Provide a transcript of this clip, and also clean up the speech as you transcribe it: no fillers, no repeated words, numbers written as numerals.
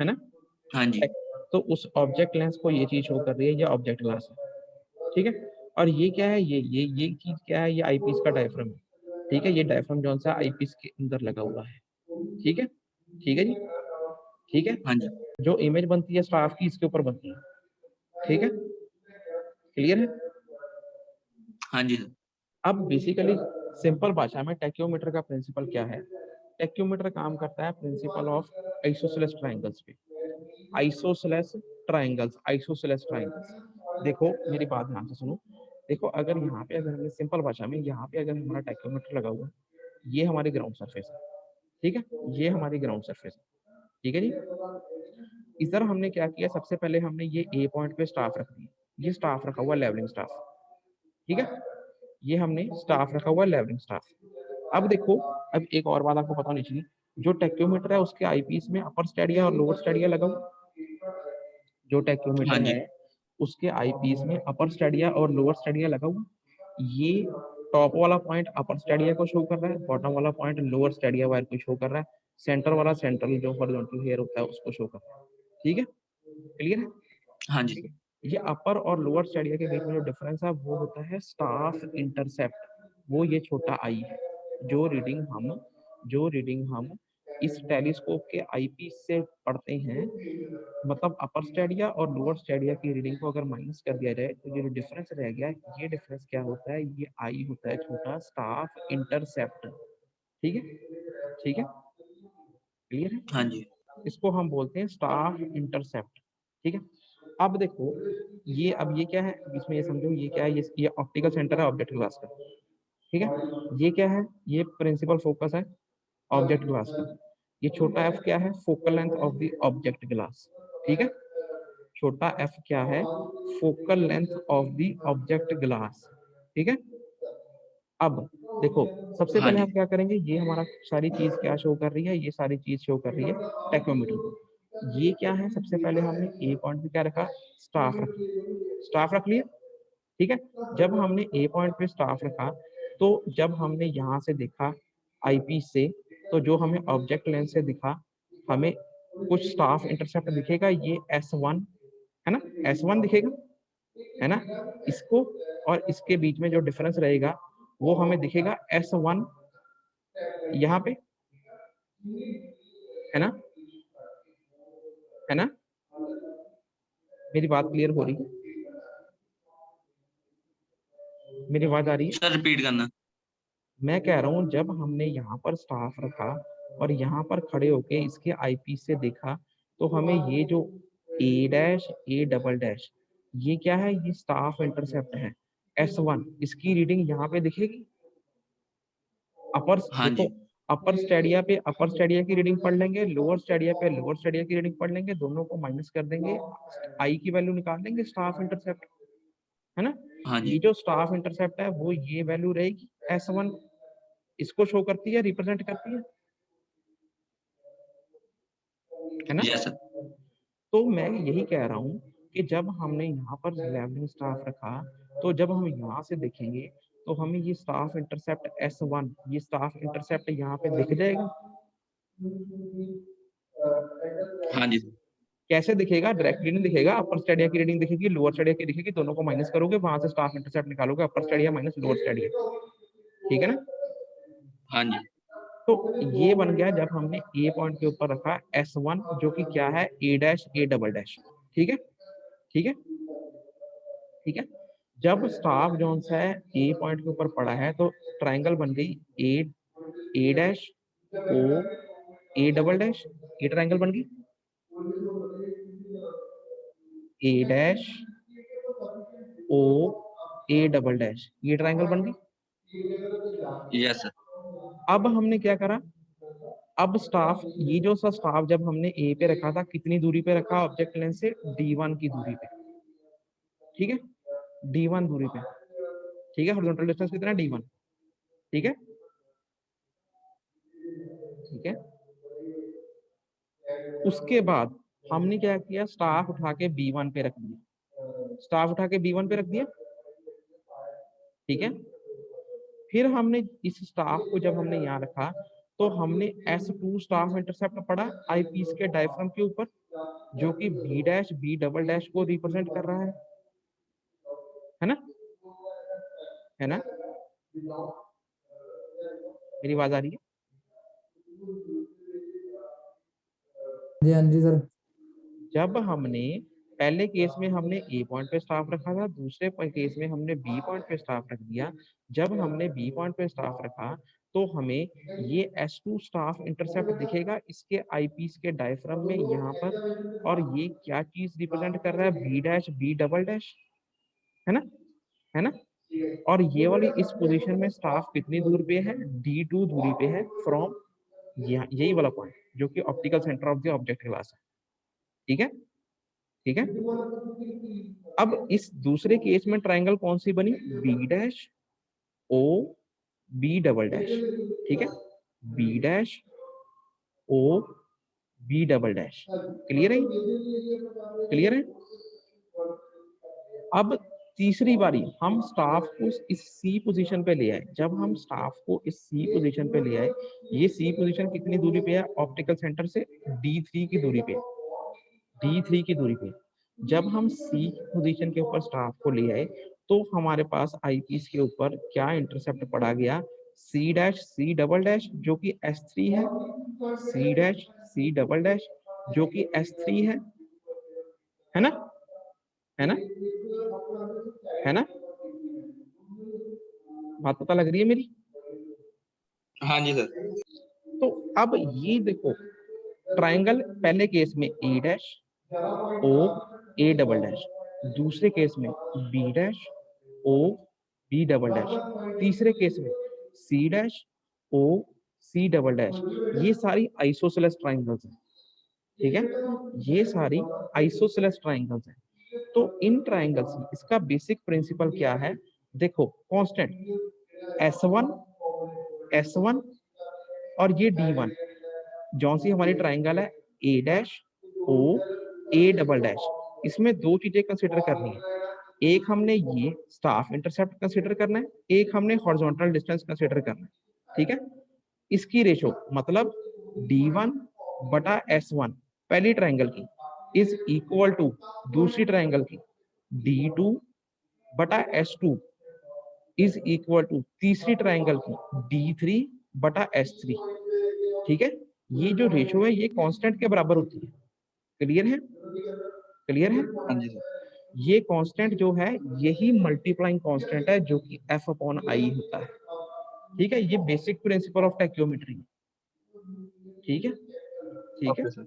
है ना। हाँ जी। तो उस ऑब्जेक्ट लेंस को ये चीज शो कर रही है, ये ऑब्जेक्ट क्लास है, ठीक है। और ये क्या है, ये चीज क्या है, ये आईपीस का डायफ्राम है, ठीक है। ये डायफ्राम जो सा आईपीस के अंदर लगा हुआ है, ठीक है, ठीक है जी, ठीक है। हाँ जी। जो इमेज बनती है स्टाफ की, इसके ऊपर बनती है, ठीक है, क्लियर है। हाँ जी। अब बेसिकली सिंपल भाषा में टैक्योमीटर का प्रिंसिपल क्या है। टैक्योमीटर काम करता है प्रिंसिपल ऑफ आइसोसेलेस ट्रायंगल्स पे। Isosceles triangles, isosceles triangles. देखो मेरी बात ध्यान से सुनो। देखो अगर यहाँ पे, अगर हमने सिंपल भाषा में, यहाँ पे अगर हमारा टैक्योमीटर लगा हुआ है, ये हमारी ग्राउंड सरफेस है, ठीक है, ये हमारी ग्राउंड सरफेस है, ठीक है जी। इधर हमने क्या किया, सबसे पहले हमने ये ए पॉइंट पे स्टाफ रख दिया, ये स्टाफ रखा हुआ लेवलिंग स्टाफ, ठीक है, ये हमने स्टाफ रखा हुआ लेवलिंग स्टाफ। अब देखो, अब एक और बात आपको पता होनी चाहिए, जो टैक्योमीटर है उसके आईपीस में अपर स्टेडिया और लोअर स्टेडिया लगा हुआ। जो हाँ टैक्योमीटर जी। है उसके आईपीस में अपर स्टेडिया और लोअर स्टेडिया लगा हुआ। ये टॉप वाला पॉइंट अपर स्टेडिया को शो कर रहा है, बॉटम वाला पॉइंट लोअर स्टेडिया वायर को शो कर रहा है, सेंटर वाला सेंट्रल जो हॉरिजॉन्टल हेयर होता है उसको शो कर रहा है, ठीक है, क्लियर है। हाँ ठीक जी। है। ये अपर और लोअर स्टेडिया के बीच में जो डिफरेंस है वो होता है स्टाफ इंटरसेप्ट, वो ये छोटा आई है। जो रीडिंग हम जो रीडिंग हम इस टेलीस्कोप के आईपीस से पढ़ते हैं, मतलब अपर स्टेडिया और लोअर स्टेडिया की रीडिंग को अगर माइनस कर दिया जाए तो ये जो डिफरेंस रह गया, ये डिफरेंस क्या होता है, ये आई होता है छोटा स्टाफ इंटरसेप्ट, ठीक है, ठीक है, क्लियर है। हाँ जी। इसको हम बोलते हैं स्टाफ इंटरसेप्ट, ठीक है। अब देखो ये, अब ये क्या है इसमें, ये समझो ये क्या है, ये ऑप्टिकल सेंटर है ऑब्जेक्ट ग्लास का, ठीक है। ये क्या है, ये प्रिंसिपल फोकस है ऑब्जेक्ट ग्लास का। ये छोटा एफ क्या है, focal length of the object glass, ठीक है। छोटा एफ क्या है, focal length of the object glass, ठीक है। अब देखो, सबसे हाँ पहले जी। हम क्या करेंगे, ये हमारा सारी चीज क्या शो कर रही है, ये सारी चीज शो कर रही है टैक्योमीटर को। ये क्या है, सबसे पहले हमने ए पॉइंट पे क्या रखा, स्टाफ रखा, स्टाफ रख लिया, ठीक है। जब हमने ए पॉइंट पे स्टाफ रखा, तो जब हमने यहाँ से देखा आईपीस से, तो जो हमें ऑब्जेक्ट लेंस से दिखा, हमें कुछ स्टाफ इंटरसेप्ट दिखेगा, ये S1 है ना, S1 दिखेगा, है ना। इसको और इसके बीच में जो डिफरेंस रहेगा वो हमें दिखेगा S1 यहाँ पे, है ना, है ना। मेरी बात क्लियर हो रही है, मेरी आवाज आ रही है। सर रिपीट करना। मैं कह रहा हूँ जब हमने यहाँ पर स्टाफ रखा और यहाँ पर खड़े होके इसके आईपीस से देखा, तो हमें ये जो ए डैश ए डबल डैश, ये क्या है, ये स्टाफ इंटरसेप्ट है S1, इसकी रीडिंग यहाँ पे दिखेगी। अपर हाँ देखो, जी। अपर स्टेडिया पे अपर स्टेडिया की रीडिंग पढ़ लेंगे, लोअर स्टेडिया पे लोअर स्टेडिया की रीडिंग पढ़ लेंगे, दोनों को माइनस कर देंगे, आई की वैल्यू निकाल देंगे स्टाफ इंटरसेप्ट, है ना। हाँ ये जी। जो स्टाफ इंटरसेप्ट है वो ये वैल्यू रहेगी S1, इसको शो करती है, रिप्रेजेंट करती है ना। Yes sir. तो मैं यही कह रहा हूँ कि जब हमने यहाँ पर लेवलिंग स्टाफ रखा, तो जब हम यहाँ से देखेंगे तो हमें ये स्टाफ इंटरसेप्ट S1, ये स्टाफ इंटरसेप्ट यहाँ पे दिख जाएगा। हाँ जी सर। कैसे दिखेगा, डायरेक्टली नहीं दिखेगा, अपर स्टेडिया की रीडिंग दिखेगी, लोअर स्टेडिया की दिखेगी, दोनों को माइनस करोगे, वहां से स्टाफ इंटरसेप्ट निकालोगे, अपर स्टेडिया माइनस लोअर स्टेडिया, ठीक है ना। हाँ जी। तो ये बन गया जब हमने ए पॉइंट के ऊपर रखा S1, जो कि क्या है, A dash A double dash, ठीक है, ठीक है, ठीक है। जब स्टाफ जोन है ए पॉइंट के ऊपर पड़ा है, तो ट्राइंगल बन गई A A dash O A double dash, ये ट्राइंगल बन गई A dash O A double dash, ये ट्राइंगल बन गई। Yes sir. अब हमने क्या करा, अब स्टाफ, ये जो सा स्टाफ जब हमने ए पे रखा था, कितनी दूरी पे रखा ऑब्जेक्ट लेंस से, D1 की दूरी पे, ठीक है, D1 दूरी पे, ठीक है। हॉरिजॉन्टल डिस्टेंस कितना है, D1, ठीक है, ठीक है। उसके बाद हमने क्या किया, स्टाफ उठा के B1 पे रख दिया, स्टाफ उठा के B1 पे रख दिया, ठीक है। फिर हमने इस स्टाफ को जब हमने यहाँ रखा, तो हमने S2 स्टाफ इंटरसेप्ट पढ़ा आई पीस के डायफ्राम के ऊपर, जो कि B dash B double dash को रिप्रेजेंट कर रहा है ना, है ना? मेरी आवाज आ रही है? हाँ जी सर। जब हमने पहले केस में हमने ए पॉइंट पे स्टाफ रखा था, दूसरे केस में हमने बी पॉइंट पे स्टाफ रख दिया। जब हमने बी पॉइंट पे स्टाफ रखा तो हमें ये S2 स्टाफ इंटरसेप्ट दिखेगा इसके आईपीस के डायफ्राम में यहाँ पर, और ये क्या चीज रिप्रेजेंट कर रहा है, B dash B double dash, है ना, है ना? और ये वाली इस पोजीशन में स्टाफ कितनी दूर पे है, D2 दूरी पे है फ्रॉम यही वाला पॉइंट जो कि optical centre of the object class है। ठीक है, ठीक है। अब इस दूसरे केस में ट्रायंगल कौन सी बनी, B dash O B double dash, ठीक है, B dash O B double dash. Clear है, क्लियर है? अब तीसरी बारी हम स्टाफ को इस सी पोजीशन पे ले आए। जब हम स्टाफ को इस सी पोजीशन पे ले आए, ये सी पोजीशन कितनी दूरी पे है ऑप्टिकल सेंटर से, D3 की दूरी पे, D3 की दूरी पे। जब हम सी पोजीशन के ऊपर स्टाफ को ले आए तो हमारे पास आईपीस के ऊपर क्या इंटरसेप्ट पड़ा गया, C dash C double dash जो कि S3 है, C dash C double dash जो कि S3 है ना, है ना, है ना? बात पता लग रही है मेरी? हाँ जी सर। तो अब ये देखो, ट्रायंगल पहले केस में A dash O A double dash, दूसरे केस में B dash O B double dash, तीसरे केस में C dash O C double dash. ये सारी आइसोसेलेस ट्रायंगल्स हैं, ठीक है, ये सारी आइसोसेलेस ट्रायंगल्स हैं। तो इन ट्रायंगल्स में इसका बेसिक प्रिंसिपल क्या है, देखो कांस्टेंट S1 और ये D1, जौन सी हमारी ट्रायंगल है A dash O A double dash, इसमें दो चीजें कंसिडर करनी है। एक हमने ये स्टाफ इंटरसेप्ट कंसिडर करना है, एक हमने हॉरिजॉन्टल डिस्टेंस कंसिडर करना है, ठीक है। इसकी रेशो मतलब D1 बटा S1 पहली ट्रायंगल की इज इक्वल टू दूसरी ट्रायंगल की D2 बटा S2 इज इक्वल टू तीसरी ट्रायंगल की D3 बटा S3, ठीक है। ये जो रेशो है ये कांस्टेंट के बराबर होती है। क्लियर है, क्लियर है? हाँ जी सर। ये कांस्टेंट जो है यही मल्टीप्लाइंग कांस्टेंट है जो कि F अपॉन आई होता है, ठीक है। ये बेसिक प्रिंसिपल ऑफ टैक्योमेट्री, ठीक है, ठीक है। Okay sir.